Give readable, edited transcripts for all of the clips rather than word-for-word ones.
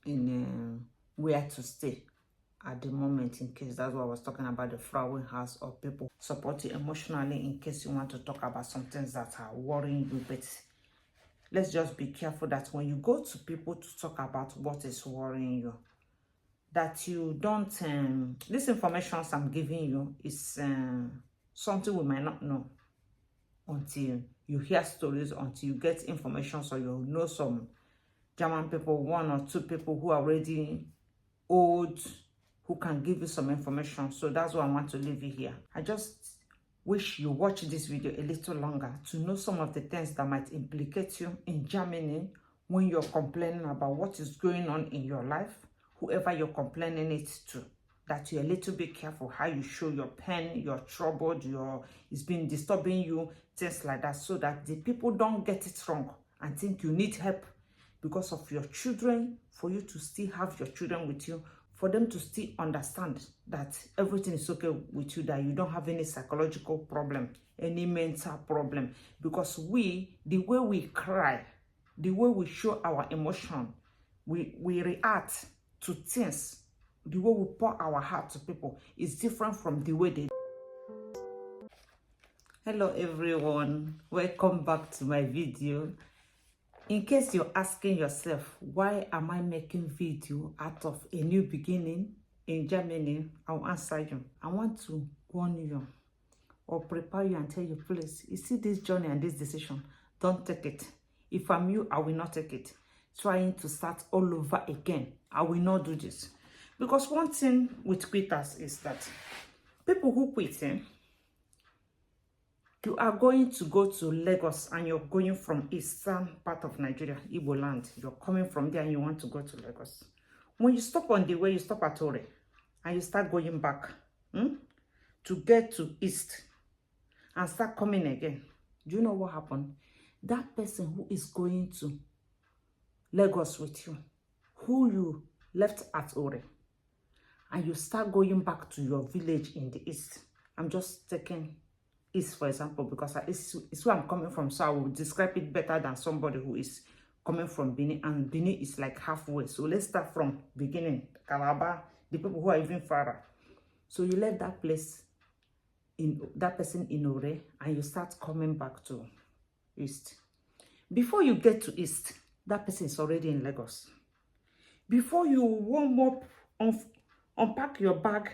in where to stay at the moment, in case that's what I was talking about, the Frauenhaus, or people support you emotionally in case you want to talk about some things that are worrying you. But let's just be careful that when you go to people to talk about what is worrying you, that you don't this information I'm giving you is something we might not know until you hear stories, until you get information, so you know some German people, 1 or 2 people who are already old, who can give you some information. So that's why I want to leave you here. I just wish you watch this video a little longer to know some of the things that might implicate you in Germany when you're complaining about what is going on in your life, whoever you're complaining it to, that you're a little bit careful how you show your pain, you're troubled, it's been disturbing you, things like that, so that the people don't get it wrong and think you need help because of your children, for you to still have your children with you, for them to still understand that everything is okay with you, that you don't have any psychological problem, any mental problem. Because the way we cry, the way we show our emotion, we react to things, the way we pour our heart to people is different from the way they. Hello everyone, welcome back to my video. In case you're asking yourself, why am I making video out of a new beginning in Germany, I'll answer you. I want to warn you or prepare you and tell you, please, you see this journey and this decision, don't take it. If I'm you, I will not take it. Trying to start all over again, I will not do this. Because one thing with quitters is that people who quit, you are going to go to Lagos and you're going from eastern part of Nigeria, Igbo land. You're coming from there and you want to go to Lagos. When you stop on the way, you stop at Ore and you start going back to get to east and start coming again. Do you know what happened? That person who is going to Lagos with you, who you left at Ore, and you start going back to your village in the east. I'm just taking east for example because it's where I'm coming from, so I will describe it better than somebody who is coming from Benin, and Benin is like halfway. So let's start from beginning, Calabar, the people who are even farther. So you left that place, that person in Ore, and you start coming back to east. Before you get to east, that person is already in Lagos. Before you warm up, unpack your bag,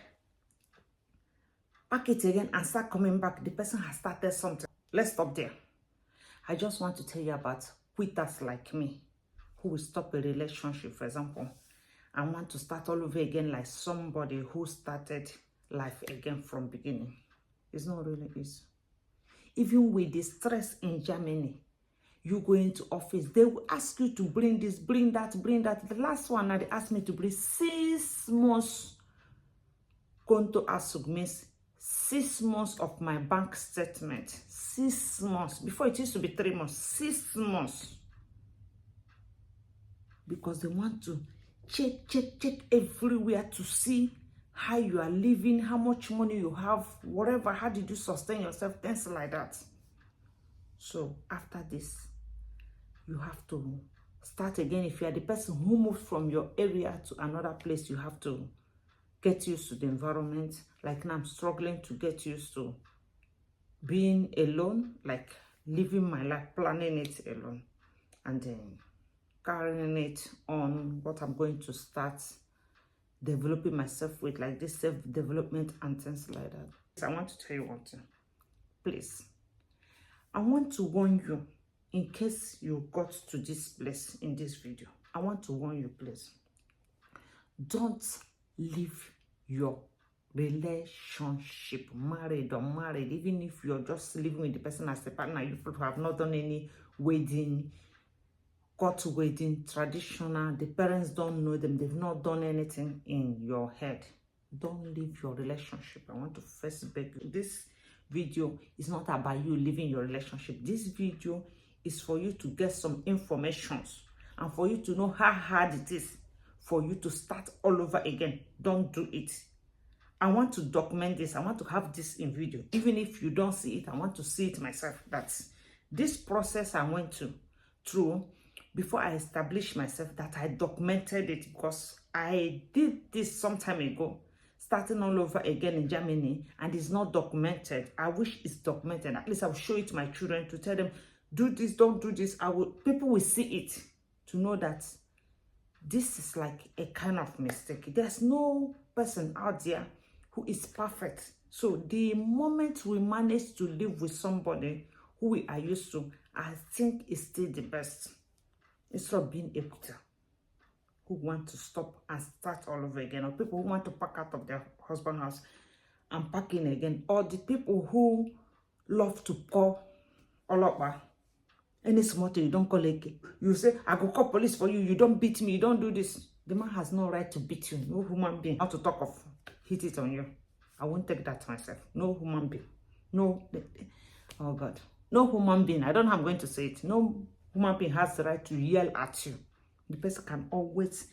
pack it again and start coming back, the person has started something. Let's stop there. I just want to tell you about quitters like me, who will stop a relationship, for example, and want to start all over again like somebody who started life again from beginning. It's not really easy. Even with the stress in Germany, you go into office, they will ask you to bring this, bring that, bring that. The last one, they asked me to bring 6 months konto asug, means 6 months of my bank statement. 6 months. Before it used to be 3 months. 6 months. Because they want to check everywhere to see how you are living, how much money you have, whatever, how did you sustain yourself, things like that. So after this, you have to start again. If you are the person who moved from your area to another place, you have to get used to the environment. Like now, I'm struggling to get used to being alone, like living my life, planning it alone, and then carrying it on what I'm going to start developing myself with, like this self-development and things like that. I want to tell you one thing. Please, I want to warn you, in case you got to this place in this video, I want to warn you, please. Don't leave your relationship, married or married, even if you're just living with the person as a partner, you have not done any wedding, court wedding, traditional, the parents don't know them, they've not done anything in your head. Don't leave your relationship. I want to first beg you. This video is not about you leaving your relationship. This video is for you to get some information and for you to know how hard it is for you to start all over again. Don't do it. I want to document this. I want to have this in video. Even if you don't see it, I want to see it myself. That this process I went through before I established myself, that I documented it, because I did this some time ago, starting all over again in Germany, and it's not documented. I wish it's documented. At least I will show it to my children to tell them, do this, don't do this. People will see it to know that this is like a kind of mistake. There's no person out there who is perfect. So the moment we manage to live with somebody who we are used to, I think is still the best. Instead of being a quitter who want to stop and start all over again, or people who want to pack out of their husband's house and pack in again, or the people who love to call all over. Any small thing, you don't call it. You say, I go call police for you. You don't beat me. You don't do this. The man has no right to beat you. No human being. How to talk of hit it on you. I won't take that myself. No human being. No. Oh God. No human being. I don't know how I'm going to say it. No human being has the right to yell at you. The person can always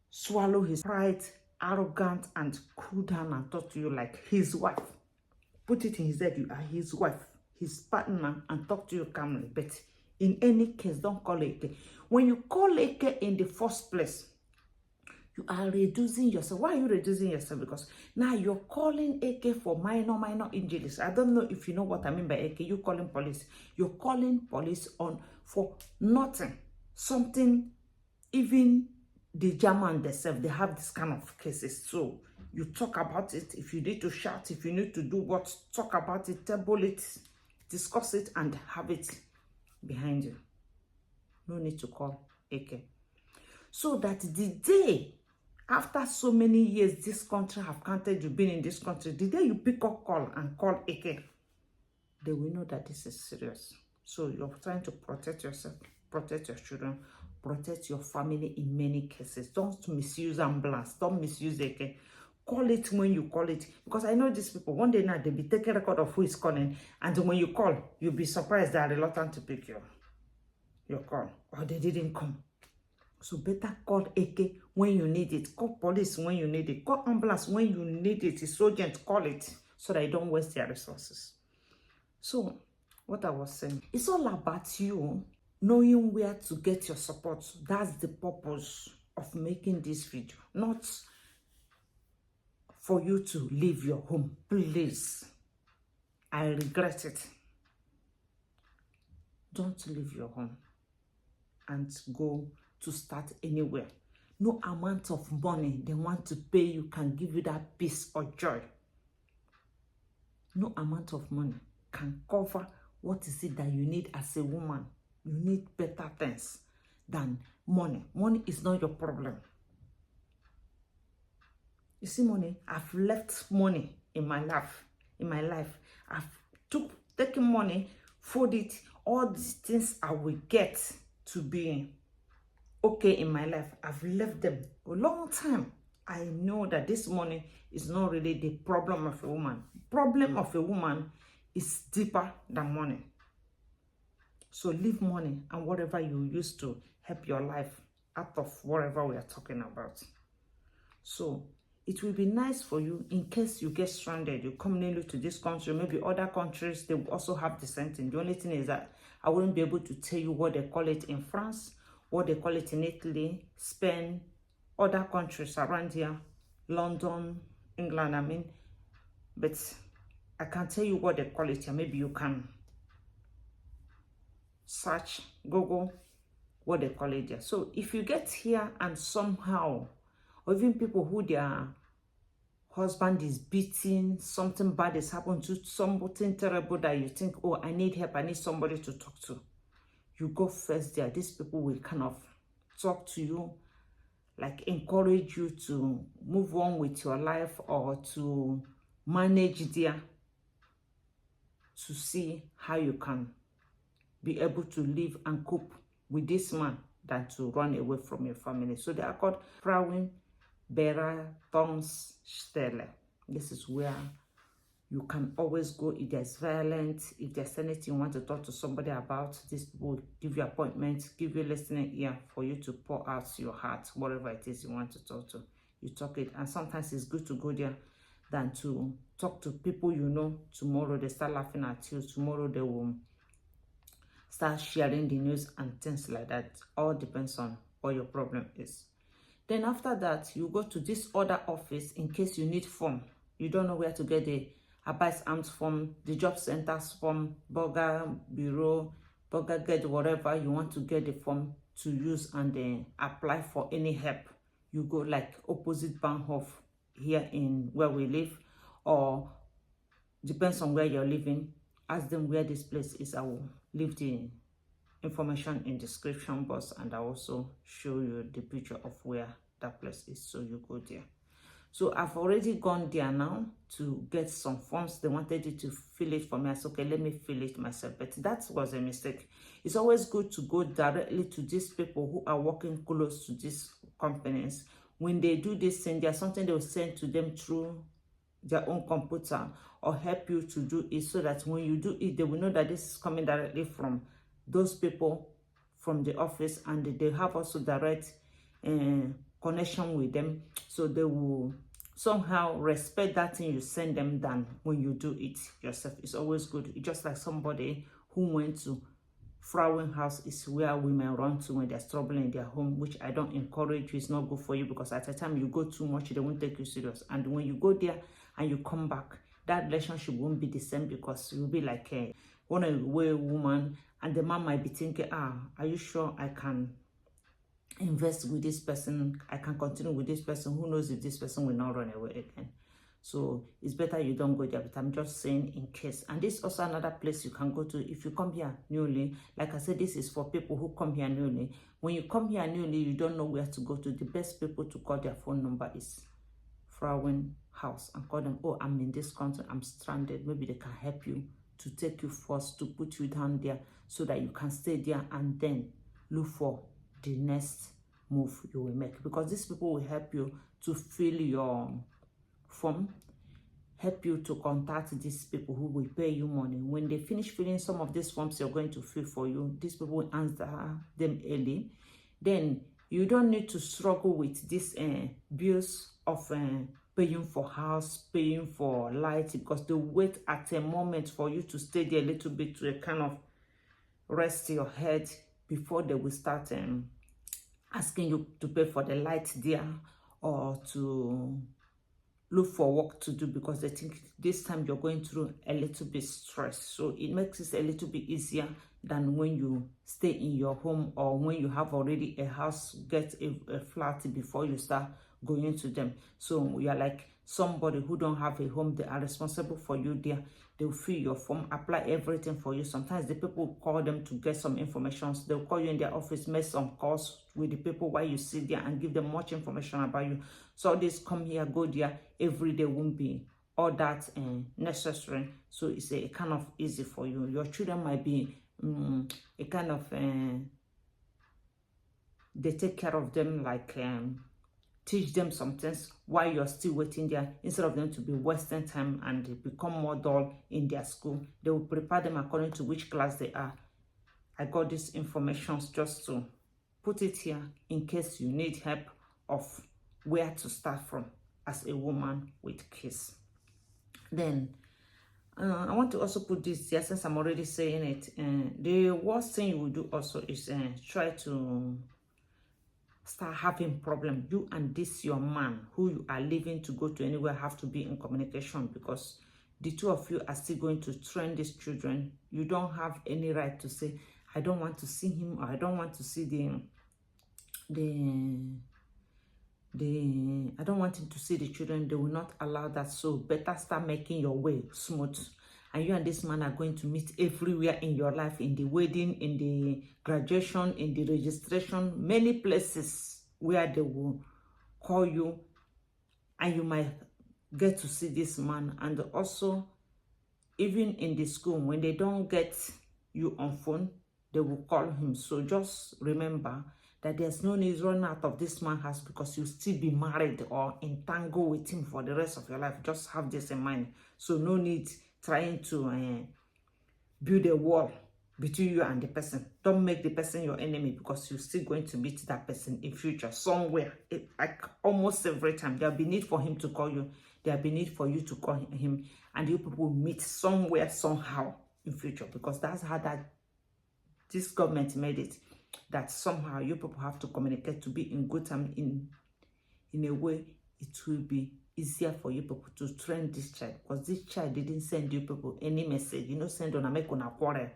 swallow his pride, arrogant, and cool down and talk to you like his wife. Put it in his head, you are his wife, his partner, and talk to you calmly. But in any case, don't call it. When you call it in the first place, you are reducing yourself. Why are you reducing yourself? Because now you're calling AK for minor injuries. I don't know if you know what I mean by AK. You calling police. You're calling police on for nothing. Something, even the German themselves, they have this kind of cases. So you talk about it. If you need to shout, if you need to do what, talk about it, table it, discuss it, and have it behind you. No need to call AK. So that the day, after so many years, this country have counted you been in this country, the day you pick up call and call AK, they will know that this is serious. So you're trying to protect yourself, protect your children, protect your family in many cases. Don't misuse ambulance. Don't misuse AK. Call it when you call it. Because I know these people, one day now, they'll be taking record of who is calling. And when you call, you'll be surprised they are reluctant to pick your call. Or they didn't come. So better call AK when you need it. Call police when you need it. Call ambulance when you need it. It's urgent. Call it so that you don't waste their resources. So what I was saying, it's all about you knowing where to get your support. That's the purpose of making this video. Not for you to leave your home. Please. I regret it. Don't leave your home and go to start anywhere. No amount of money they want to pay you can give you that peace or joy. No amount of money can cover what is it that you need as a woman. You need better things than money. Money is not your problem. You see, money, I've left money in my life. I've taken money, fold it, all these things I will get to be okay in my life. I've left them a long time. I know that this money is not really the problem of a woman. Problem of a woman is deeper than money. So leave money and whatever you use to help your life out of whatever we are talking about. So it will be nice for you in case you get stranded, you come new to this country, maybe other countries, they will also have the same thing. The only thing is that I wouldn't be able to tell you what they call it in France, what they call it in Italy, Spain, other countries around here, London, England, I mean. But I can tell you what they call it here. Maybe you can search, Google what they call it there. So if you get here and somehow, or even people who their husband is beaten, something bad has happened to, something terrible that you think, oh, I need help, I need somebody to talk to. You go first there. These people will kind of talk to you, like encourage you to move on with your life or to manage there, to see how you can be able to live and cope with this man than to run away from your family. So they are called Frauenberatungsstelle. This is where you can always go if there's violence, if there's anything you want to talk to somebody about. These people will give you appointments, give you listening ear for you to pour out your heart, whatever it is you want to talk to. You talk it, and sometimes it's good to go there than to talk to people you know. Tomorrow they start laughing at you. Tomorrow they will start sharing the news and things like that. All depends on what your problem is. Then after that, you go to this other office in case you need form. You don't know where to get the Arbeitsamt form, the job centers form, burgergeld, whatever you want to get the form to use and then apply for any help. You go like opposite Bahnhof here in where we live, or depends on where you're living. Ask them where this place is. I will leave the information in description box, and I also show you the picture of where that place is, so you go there. So I've already gone there now to get some forms. They wanted you to fill it for me. I said, okay, let me fill it myself. But that was a mistake. It's always good to go directly to these people who are working close to these companies. When they do this thing, there's something they will send to them through their own computer or help you to do it, so that when you do it, they will know that this is coming directly from those people from the office, and they have also direct connection with them, so they will somehow respect that thing you send them than when you do it yourself. It's always good. It's just like somebody who went to Frauenhaus, is where women run to when they're struggling in their home, which I don't encourage you. It's not good for you, because at the time you go too much, they won't take you serious. And when you go there and you come back, that relationship won't be the same, because you'll be like a runaway woman, and the man might be thinking, are you sure I can invest with this person? I can continue with this person. Who knows if this person will not run away again? So it's better you don't go there, but I'm just saying in case. And this is also another place you can go to if you come here newly. Like I said, this is for people who come here newly. When you come here newly, you don't know where to go to. The best people to call, their phone number is Frauenhaus, and call them. Oh, I'm in this country, I'm stranded. Maybe they can help you to take you first, to put you down there, so that you can stay there and then look for the next move you will make. Because these people will help you to fill your form, help you to contact these people who will pay you money. When they finish filling some of these forms you're going to fill for you, these people will answer them early. Then you don't need to struggle with these bills of paying for house, paying for light, because they wait at a moment for you to stay there a little bit to kind of rest your head before they will start asking you to pay for the light there, or to look for work to do, because they think this time you're going through a little bit stress. So it makes it a little bit easier than when you stay in your home, or when you have already a house, get a flat before you start going to them. So you're like somebody who don't have a home, they are responsible for you there. They'll fill your form, apply everything for you. Sometimes the people call them to get some information. So they'll call you in their office, make some calls with the people while you sit there, and give them much information about you. So this come here, go there every day won't be all that necessary. So it's a kind of easy for you. Your children might be a kind of they take care of them, like teach them some things while you're still waiting there, instead of them to be wasting time and become more dull in their school. They will prepare them according to which class they are. I got this information just to put it here in case you need help of where to start from as a woman with kids. Then I want to also put this here, since I'm already saying it. The worst thing you will do also is try to start having problem. You and this your man who you are leaving to go to anywhere have to be in communication, because the two of you are still going to train these children. You don't have any right to say, I don't want to see him, or I don't want to see I don't want him to see the children. They will not allow that. So better start making your way smooth. And you and this man are going to meet everywhere in your life, in the wedding, in the graduation, in the registration, many places where they will call you, and you might get to see this man. And also, even in the school, when they don't get you on phone, they will call him. So just remember that there's no need running out of this man's house, because you'll still be married or entangled with him for the rest of your life. Just have this in mind. So no need trying to build a wall between you and the person. Don't make the person your enemy, because you're still going to meet that person in future somewhere. Like almost every time, there'll be need for him to call you. There'll be need for you to call him, and you people will meet somewhere, somehow in future, because that's how that this government made it that somehow you people have to communicate to be in good time, in a way it will be easier for you people to train this child, because this child didn't send you people any message. Send on a make on a quarrel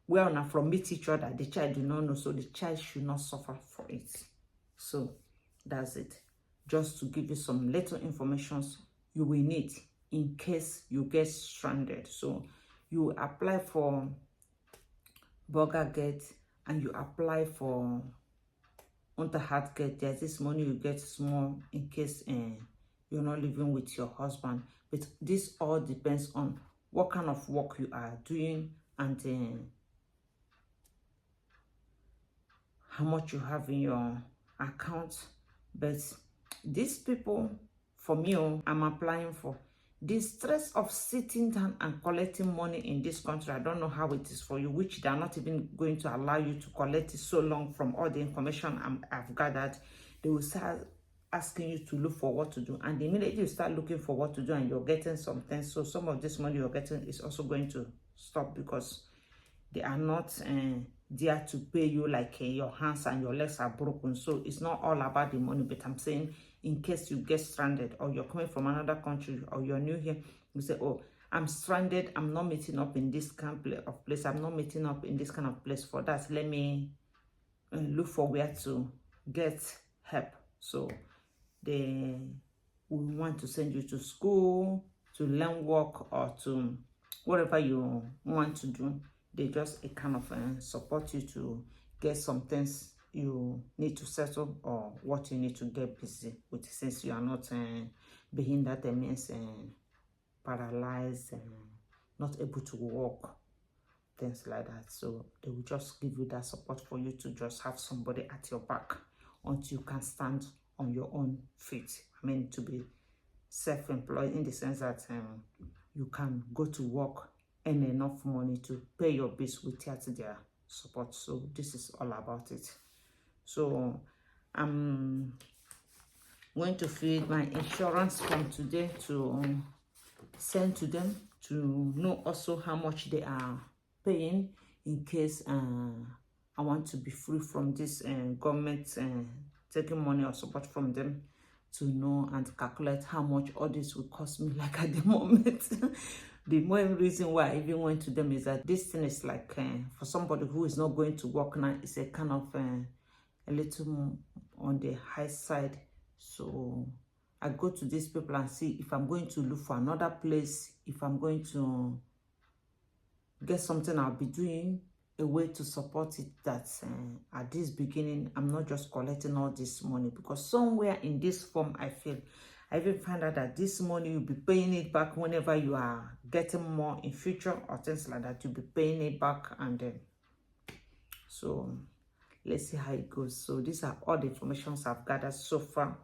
where on a from meet each other. The child do not know, so the child should not suffer for it. So that's it. Just to give you some little information you will need in case you get stranded. So you apply for burgergeld and you apply for Unterhaltsgeld. There's this money you get small in case you're not living with your husband. But this all depends on what kind of work you are doing and how much you have in your account. But these people, for me, I'm applying for the stress of sitting down and collecting money in this country. I don't know how it is for you, which they're not even going to allow you to collect it so long. From all the information I've gathered, they will start asking you to look for what to do, and the minute you start looking for what to do and you're getting something, so some of this money you're getting is also going to stop, because they are not there to pay you like your hands and your legs are broken. So it's not all about the money. But I'm saying, in case you get stranded, or you're coming from another country, or you're new here, you say, oh, I'm stranded, I'm not meeting up in this kind of place, I'm not meeting up in this kind of place. For that, let me look for where to get help. So they will want to send you to school, to learn work, or to whatever you want to do. They just kind of support you to get some things you need to settle, or what you need to get busy with, since you are not being that means paralyzed and not able to walk, things like that. So they will just give you that support for you to just have somebody at your back until you can stand on your own feet. I mean, to be self-employed in the sense that you can go to work and enough money to pay your bills without their support. So this is all about it. So I'm going to fill my insurance form today to send to them, to know also how much they are paying, in case I want to be free from this government taking money or support from them, to know and calculate how much all this will cost me. Like at the moment, the main reason why I even went to them is that this thing is like for somebody who is not going to work now, it's a kind of a little more on the high side. So I go to these people and see if I'm going to look for another place, if I'm going to get something I'll be doing, a way to support it, that at this beginning I'm not just collecting all this money, because somewhere in this form I even find out that this money you'll be paying it back whenever you are getting more in future or things like that. You'll be paying it back, and then so let's see how it goes. So these are all the informations I've gathered so far,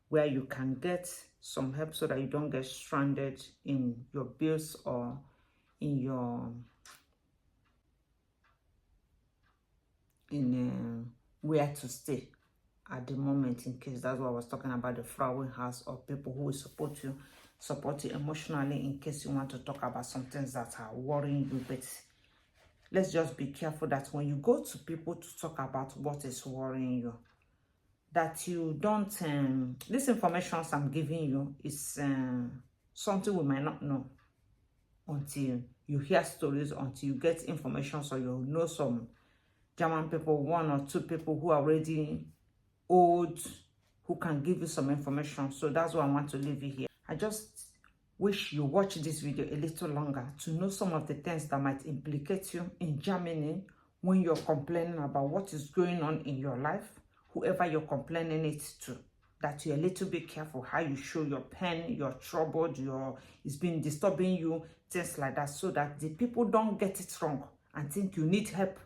where you can get some help so that you don't get stranded in your bills or in your where to stay at the moment, in case. That's what I was talking about, the Frauenhaus, or people who will support you emotionally, in case you want to talk about some things that are worrying you. But let's just be careful that when you go to people to talk about what is worrying you, that you don't this information I'm giving you is something we might not know until you hear stories, until you get information. So you know some German people, 1 or 2 people who are already old, who can give you some information. So that's why I want to leave you here. I just wish you watch this video a little longer to know some of the things that might implicate you in Germany when you're complaining about what is going on in your life, whoever you're complaining it to, that you're a little bit careful how you show your pain, you're troubled, it's been disturbing you, things like that, so that the people don't get it wrong and think you need help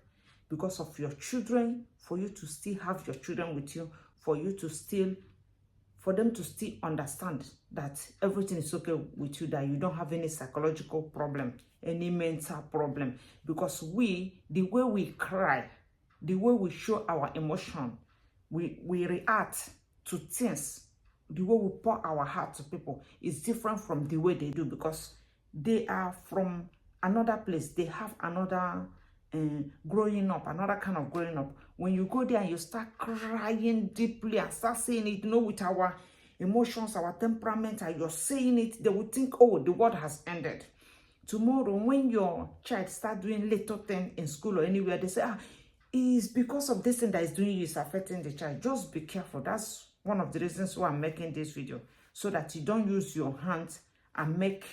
because of your children, for you to still have your children with you, for them to still understand that everything is okay with you, that you don't have any psychological problem, any mental problem. Because the way we cry, the way we show our emotion, we react to things, the way we pour our heart to people is different from the way they do, because they are from another place, they have another growing up, another kind of growing up. When you go there and you start crying deeply and start saying it, with our emotions, our temperament, and you're saying it, they will think, oh, the world has ended. Tomorrow, when your child start doing little thing in school or anywhere, they say, it's because of this thing that is doing you, is affecting the child. Just be careful. That's one of the reasons why I'm making this video, so that you don't use your hands and make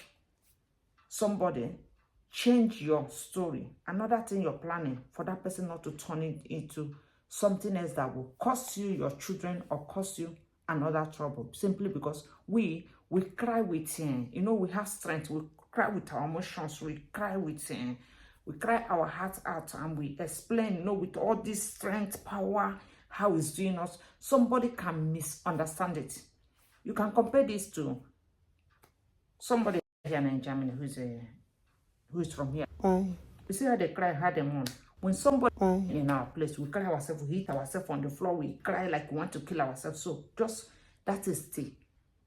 somebody change your story. Another thing you're planning for that person not to turn it into something else that will cost you your children or cost you another trouble, simply because we cry with we have strength. We cry with our emotions. We cry with we cry our hearts out, and we explain, with all this strength, power, how it's doing us. Somebody can misunderstand it. You can compare this to somebody here in Germany who is from here. You see how they cry, how they mourn. When somebody in our place, we cry ourselves, we hit ourselves on the floor, we cry like we want to kill ourselves. So just that is the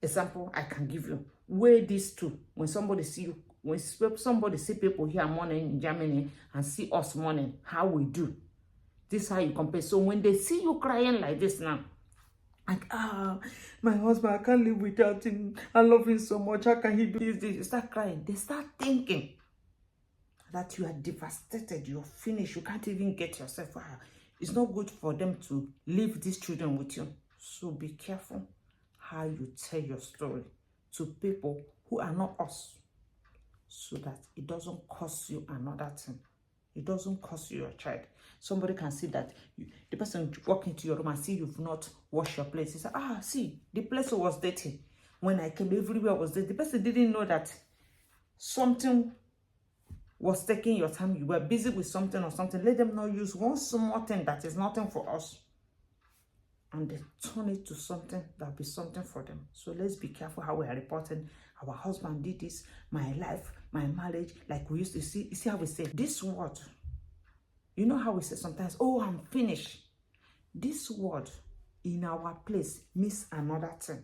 example I can give you. Weigh these two. When somebody see you, when somebody see people here mourning in Germany and see us mourning, how we do. This is how you compare. So when they see you crying like this now, like, my husband, I can't live without him. I love him so much. How can he do this? You start crying. They start thinking that you are devastated. You're finished. You can't even get yourself. It's not good for them to leave these children with you. So be careful how you tell your story to people who are not us, so that it doesn't cost you another thing. It doesn't cost you your child. Somebody can see that the person walk into your room and see you've not washed your place. He said, see, the place was dirty. When I came, everywhere was dirty. The person didn't know that something was taking your time. You were busy with something or something. Let them not use one small thing that is nothing for us, and they turn it to something that will be something for them. So let's be careful how we are reporting. Our husband did this, my life, my marriage, like we used to see. You see how we say this word? You know how we say sometimes, oh, I'm finished. This word in our place means another thing.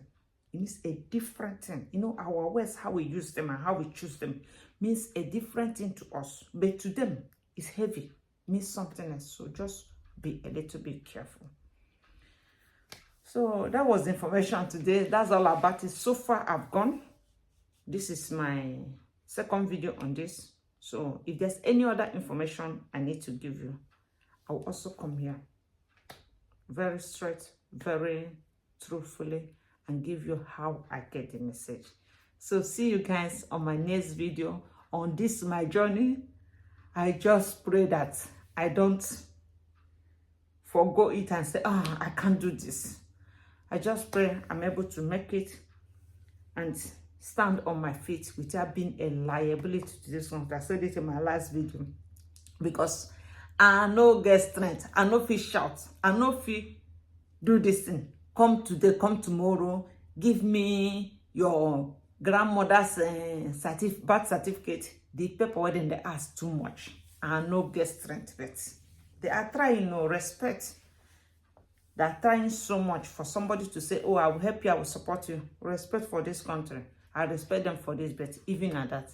It means a different thing. Our words, how we use them and how we choose them, means a different thing to us. But to them, it's heavy, means something else. So just be a little bit careful. So that was the information today. That's all about it. So far, I've gone. This is my second video on this. So if there's any other information I need to give you, I'll also come here very straight, very truthfully, and give you how I get the message. So see you guys on my next video on this my journey. I just pray that I don't forgo it and say, I can't do this. I just pray I'm able to make it and stand on my feet without being a liability to this one. I said it in my last video, because I no get strength. I no fit shout. I no fit do this thing. Come today, come tomorrow. Give me your grandmother's birth certificate. The paperwork in the ask too much. I no get strength, but they are trying to respect. They are trying so much for somebody to say, oh, I will help you, I will support you. Respect for this country. I respect them for this, but even at that,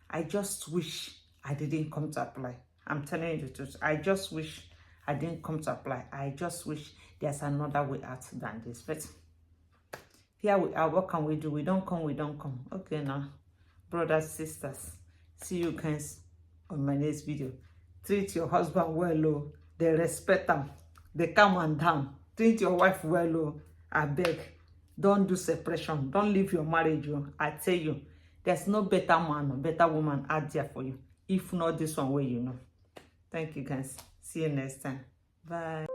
I just wish I didn't come to apply. I'm telling you the truth. I just wish I didn't come to apply. I just wish there's another way out than this. But here we are. What can we do? We don't come, we don't come. Okay, now, brothers, sisters, see you guys on my next video. Treat your husband well, oh. They respect them. They calm and down. Treat your wife well, oh. I beg. Don't do separation. Don't leave your marriage. I tell you, there's no better man or better woman out there for you. If not this one way, Thank you, guys. See you next time. Bye.